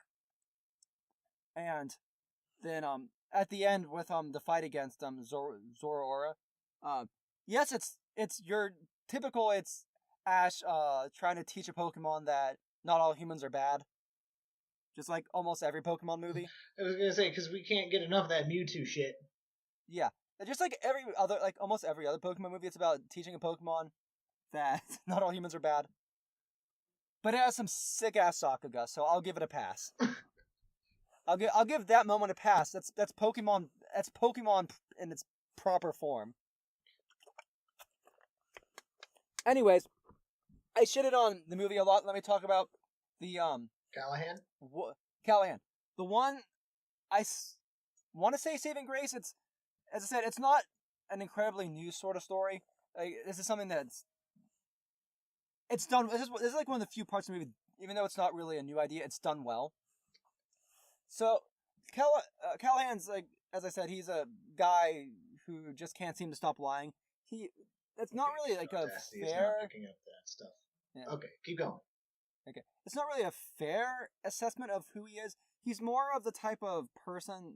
And then at the end with the fight against Zoroark, yes, it's your typical. It's Ash trying to teach a Pokemon that not all humans are bad, just like almost every Pokemon movie. I was gonna say, because we can't get enough of that Mewtwo shit. Yeah, just like almost every other Pokemon movie, it's about teaching a Pokemon that not all humans are bad. But it has some sick ass Sakuga, so I'll give it a pass. I'll give that moment a pass. That's Pokemon. That's Pokemon in its proper form. Anyways, I shitted on the movie a lot. Let me talk about the Callahan. Callahan. The one I want to say saving grace. It's, as I said, it's not an incredibly new sort of story. This is something it's done. This is like one of the few parts of the movie, even though it's not really a new idea, it's done well. So Callahan's, like, as I said, he's a guy who just can't seem to stop lying. That's not really like a fair. Not picking up that stuff. Yeah. Okay, keep going. Okay, it's not really a fair assessment of who he is. He's more of the type of person.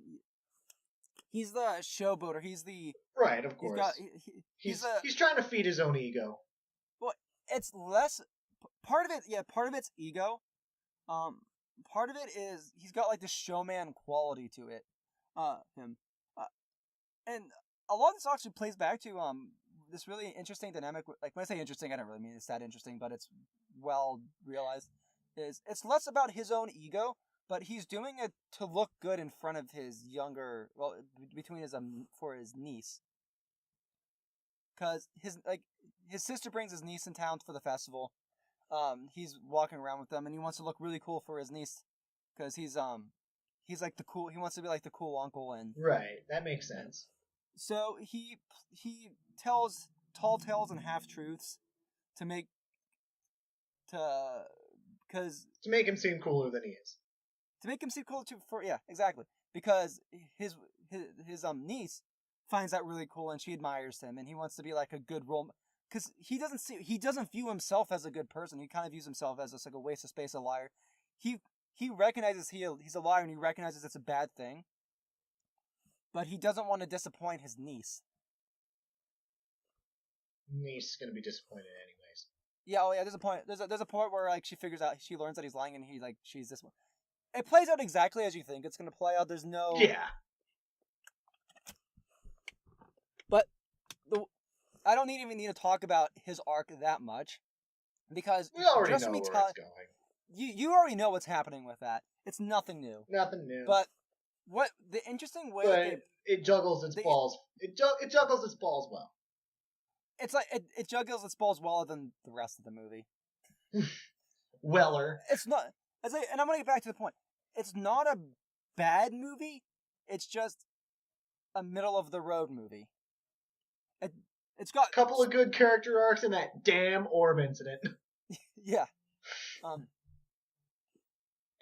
He's the showboater. He's the right, of course. He's trying to feed his own ego. Well, it's less part of it. Yeah, part of it's ego. Part of it is he's got like the showman quality to it. Him, and a lot of this actually plays back to this really interesting dynamic. Like, when I say interesting, I don't really mean it's that interesting, but it's well realized. It's less about his own ego, but he's doing it to look good in front of his for his niece. Because his sister brings his niece in town for the festival. He's walking around with them, and he wants to look really cool for his niece, because he's like the cool. He wants to be like the cool uncle, and right. That makes sense. So he tells tall tales and half truths to make him seem cooler than he is. To make him seem cooler exactly. Because his niece finds that really cool, and she admires him, and he wants to be like a good role. Because he doesn't view himself as a good person. He kind of views himself as just like a waste of space, a liar. He recognizes he's a liar, and he recognizes it's a bad thing. But he doesn't want to disappoint his niece. Niece is gonna be disappointed anyways. Yeah, there's a point. There's a point where like she learns that he's lying, and she's this one. It plays out exactly as you think it's gonna play out. There's no. Yeah. But I don't even need to talk about his arc that much, because we already know where it's going. You already know what's happening with that. It's nothing new. Nothing new. But what the interesting way it juggles its balls. It juggles its balls well. It's like it juggles its balls well than the rest of the movie. Weller. It's not. And I'm gonna get back to the point. It's not a bad movie. It's just a middle of the road movie. it's got couple of good character arcs and that damn orb incident. Yeah.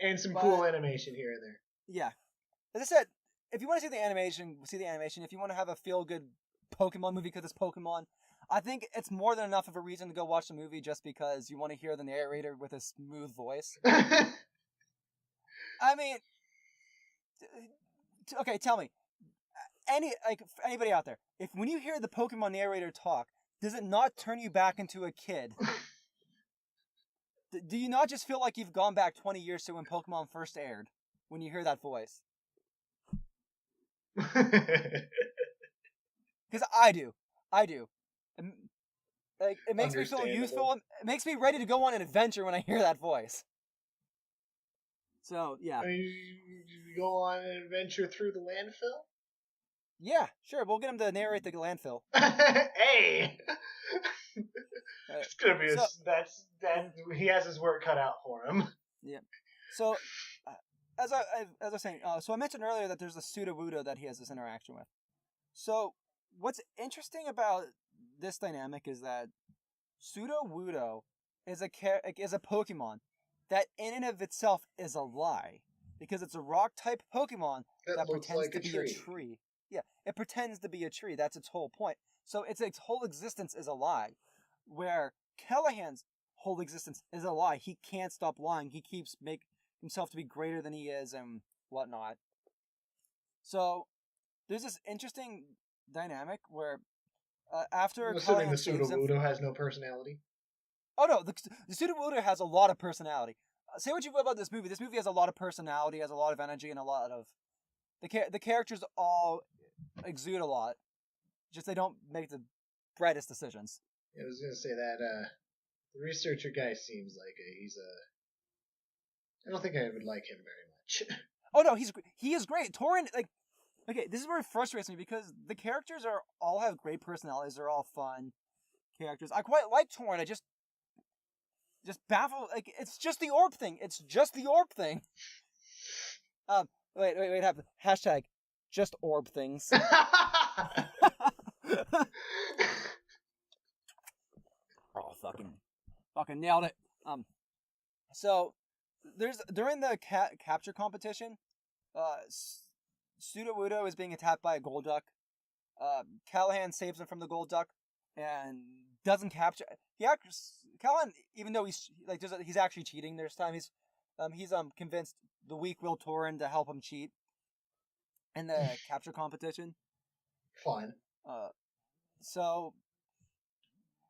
And some cool animation here and there. Yeah. As I said, if you want to see the animation, see the animation. If you want to have a feel-good Pokemon movie because it's Pokemon, I think it's more than enough of a reason to go watch the movie just because you want to hear the narrator with a smooth voice. I mean, okay, tell me, anybody out there, if when you hear the Pokemon narrator talk, does it not turn you back into a kid? Do you not just feel like you've gone back 20 years to when Pokemon first aired when you hear that voice? Because I do. Like, it makes me feel youthful. It makes me ready to go on an adventure when I hear that voice. So, yeah. You go on an adventure through the landfill? Yeah, sure. We'll get him to narrate the landfill. Hey! It's gonna be he has his work cut out for him. Yeah. So, as I was saying, so I mentioned earlier that there's a Sudowoodo that he has this interaction with. So, what's interesting about this dynamic is that Sudowoodo is a Pokemon that in and of itself is a lie, because it's a rock type Pokemon that pretends like to be a tree. Yeah, it pretends to be a tree. That's its whole point. So its whole existence is a lie, where Callahan's whole existence is a lie. He can't stop lying. He keeps make himself to be greater than he is and whatnot. So there's this interesting dynamic where after assuming the Sudowoodo has no personality. Oh no, the Sudowoodo has a lot of personality. Say what you will about this movie. This movie has a lot of personality, has a lot of energy, and a lot of the characters all exude a lot. Just they don't make the brightest decisions. I was gonna say that the researcher guy seems like I don't think I would like him very much. Oh no, he is great. Torrent, like, okay, this is where it frustrates me because the characters all have great personalities. They're all fun characters. I quite like Torrent. I just baffled. Like, it's just the orb thing. It's just the orb thing. Wait. Have hashtag just orb things. Oh, fucking nailed it. So there's during the capture competition, Sudowoodo is being attacked by a Golduck. Callahan saves him from the Golduck and doesn't capture. Callahan, even though he's actually cheating this time. He's convinced the weak-willed Tauren to help him cheat in the capture competition. Fine. So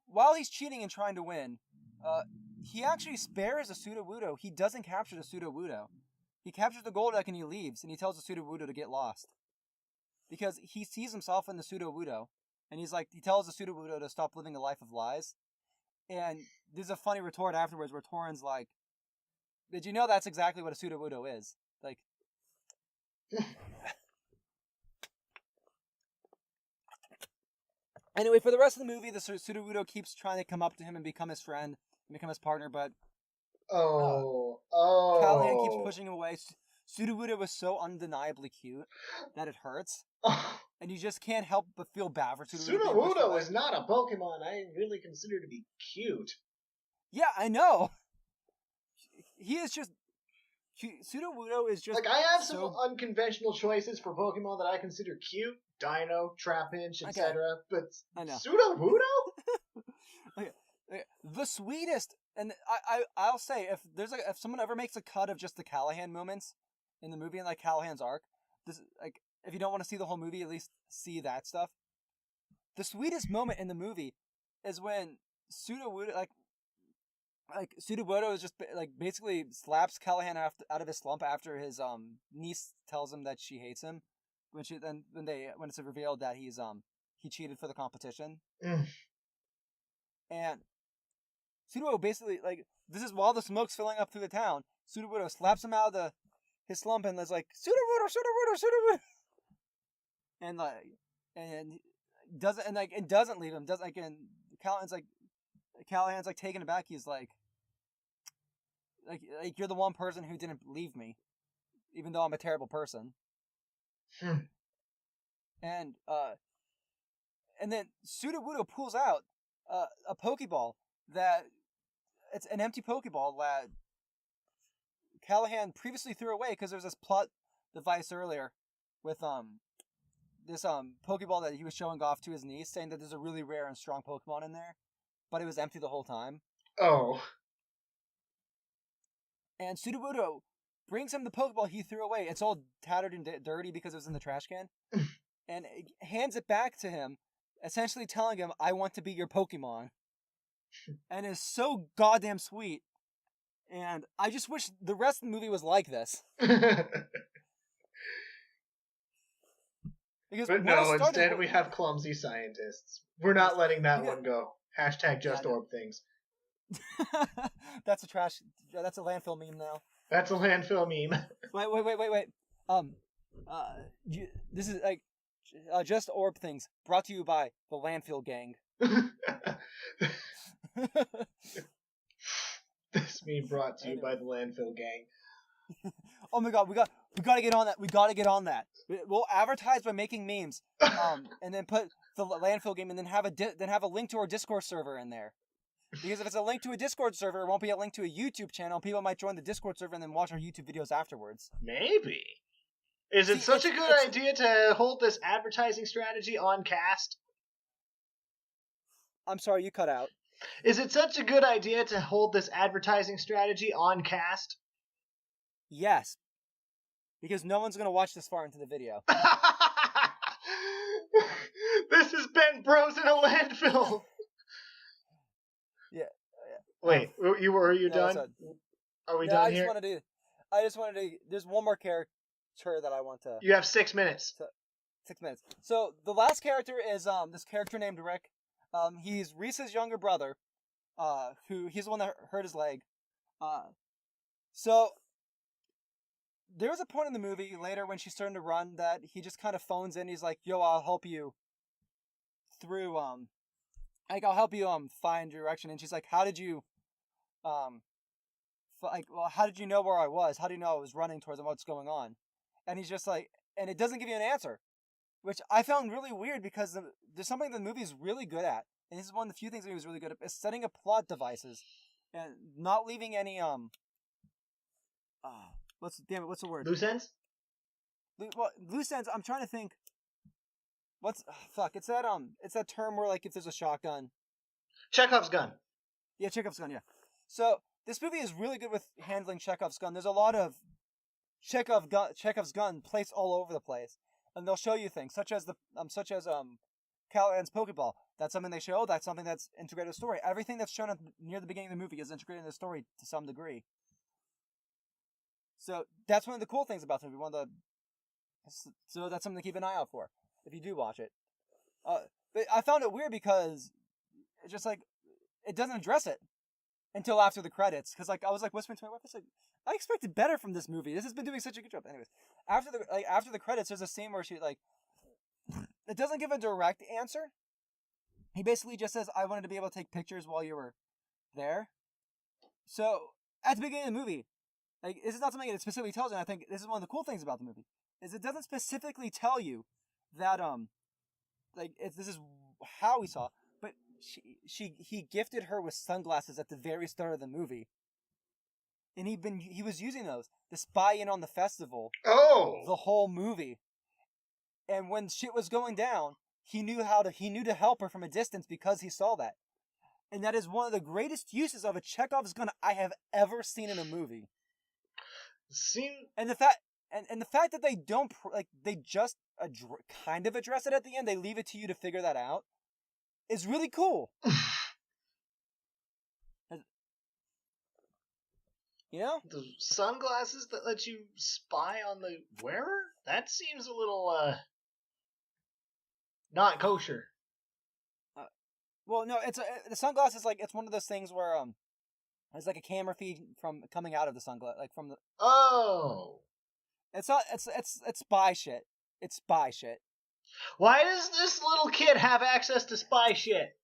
while he's cheating and trying to win, he actually spares the Sudowoodo. He doesn't capture the Sudowoodo. He captures the Golduck and he leaves, and he tells the Sudowoodo to get lost. Because he sees himself in the Sudowoodo, and he tells the Sudowoodo to stop living a life of lies. And there's a funny retort afterwards where Tauren's like, did you know that's exactly what a Sudowoodo is? Like... Anyway, for the rest of the movie, the Sudowoodo keeps trying to come up to him and become his friend, and become his partner, but... Callahan keeps pushing him away. Sudowoodo was so undeniably cute that it hurts. And you just can't help but feel bad for Sudowoodo. Sudowoodo is not a Pokemon I really consider to be cute. Yeah, I know. He is just... Sudowoodo is just... Like, I have some unconventional choices for Pokemon that I consider cute. Dino, Trapinch, etc. But Sudowoodo? Okay. The sweetest... And I'll say, if someone ever makes a cut of just the Callahan moments in the movie and like Callahan's arc, if you don't want to see the whole movie, at least see that stuff. The sweetest moment in the movie is when Sudowoodo Sudowoodo is just basically slaps Callahan out of his slump after his niece tells him that she hates him when it's revealed that he cheated for the competition. And Sudowoodo basically, this is while the smoke's filling up through the town, Sudowoodo slaps him out of his slump and is like, Sudowoodo! And doesn't leave him. And Callahan's taken aback. He's like, you're the one person who didn't leave me, even though I'm a terrible person. And Sudowoodo pulls out a Pokeball that it's an empty Pokeball that Callahan previously threw away because there was this plot device earlier with this Pokeball that he was showing off to his niece, saying that there's a really rare and strong Pokemon in there, but it was empty the whole time. Oh. And Sudowoodo brings him the Pokeball he threw away. It's all tattered and dirty because it was in the trash can. And hands it back to him, essentially telling him, I want to be your Pokemon. And it's so goddamn sweet. And I just wish the rest of the movie was like this. But no, instead we have clumsy scientists. We're not letting that one go. Hashtag just orb things. That's a landfill meme now. That's a landfill meme. Wait. This is like just orb things brought to you by the Landfill Gang. This meme brought to you by the Landfill Gang. Oh my god, we got to get on that. We got to get on that. We'll advertise by making memes, and then put the Landfill Game, and then have a link to our Discord server in there. Because if it's a link to a Discord server, it won't be a link to a YouTube channel. People might join the Discord server and then watch our YouTube videos afterwards. Maybe. Is it such a good idea to hold this advertising strategy on cast? I'm sorry, you cut out. Is it such a good idea to hold this advertising strategy on cast? Yes. Because no one's going to watch this far into the video. This has been Bros in a Landfill. Yeah. Wait, are you done? Are we done here? I just wanted to. There's one more character that I want to. You have 6 minutes. 6 minutes. So the last character is this character named Rick. He's Reese's younger brother. He's the one that hurt his leg. So there was a point in the movie later when she's starting to run that he just kind of phones in. He's like, "Yo, I'll help you through I'll help you find direction." And she's like, "How did you how did you know where I was? How do you know I was running towards him? What's going on?" And he's just like, and it doesn't give you an answer, which I found really weird because there's something the movie is really good at, and this is one of the few things the movie was really good at, is setting up plot devices and not leaving any what's the word? Loose ends? Loose ends. I'm trying to think. It's that term where, like, if there's a shotgun. Chekhov's gun. Yeah, Chekhov's gun, yeah. So, this movie is really good with handling Chekhov's gun. There's a lot of Chekhov's gun placed all over the place. And they'll show you things, such as Callahan's Pokeball. That's something they show. That's something that's integrated in the story. Everything that's shown near the beginning of the movie is integrated in the story to some degree. So, that's one of the cool things about the movie. So, that's something to keep an eye out for if you do watch it. But I found it weird because it's just like, it doesn't address it until after the credits. Because I was whispering to my wife, I expected better from this movie. This has been doing such a good job. Anyways, after the credits, there's a scene where she it doesn't give a direct answer. He basically just says, "I wanted to be able to take pictures while you were there." So at the beginning of the movie, this is not something it specifically tells you. And I think this is one of the cool things about the movie is it doesn't specifically tell you that this is how we saw, but he gifted her with sunglasses at the very start of the movie, and he was using those to spy in on the festival. Oh, the whole movie, and when shit was going down, he knew to help her from a distance because he saw that, and that is one of the greatest uses of a Chekhov's gun I have ever seen in a movie. And the fact that they don't they just kind of address it at the end, they leave it to you to figure that out, is really cool. You know? The sunglasses that let you spy on the wearer? That seems a little, not kosher. Well, no, the sunglasses, it's one of those things where, it's like a camera feed from coming out of the sunglass, from the... Oh! It's not, it's spy shit. It's spy shit. Why does this little kid have access to spy shit?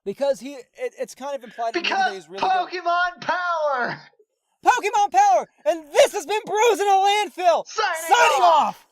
Because it's kind of implied that he's really Pokemon power! Pokemon power! And this has been Bros in a Landfill! Signing off!